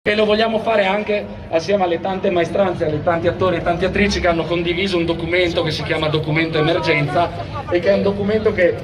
E lo vogliamo fare anche assieme alle tante maestranze, ai tanti attori e tante attrici che hanno condiviso un documento che si chiama Documento Emergenza e che è un documento che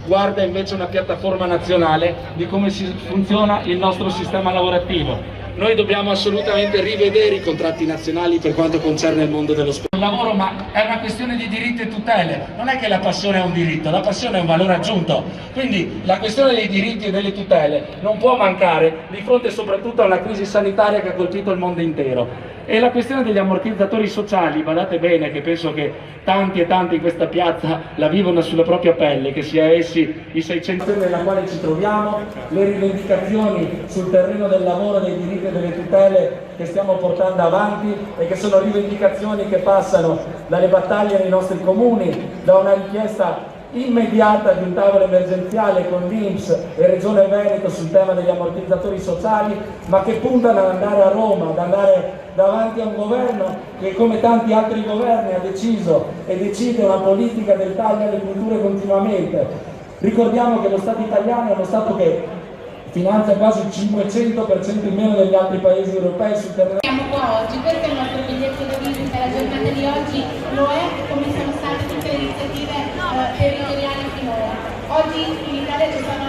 guarda invece una piattaforma nazionale di come funziona il nostro sistema lavorativo. Noi dobbiamo assolutamente rivedere i contratti nazionali per quanto concerne il mondo dello lavoro, ma è una questione di diritti e tutele. Non è che la passione è un diritto, la passione è un valore aggiunto. Quindi la questione dei diritti e delle tutele non può mancare di fronte soprattutto a una crisi sanitaria che ha colpito il mondo intero. E la questione degli ammortizzatori sociali, badate bene che penso che tanti e tanti in questa piazza la vivono sulla propria pelle, che sia essi i 600 nella quale ci troviamo, le rivendicazioni sul terreno del lavoro, dei diritti e delle tutele che stiamo portando avanti e che sono rivendicazioni che passano dalle battaglie nei nostri comuni, da una richiesta immediata di un tavolo emergenziale con l'INPS e Regione Veneto sul tema degli ammortizzatori sociali, ma che puntano ad andare a Roma, ad andare davanti a un governo che come tanti altri governi ha deciso e decide una politica del taglio alle culture continuamente. Ricordiamo che lo Stato italiano è uno Stato che finanzia quasi il 500% in meno degli altri paesi europei sul terreno. Siamo qua oggi perché il nostro biglietto da visita, la giornata di oggi lo è, come sono state tutte le iniziative territoriali finora. Oggi in Italia ci sono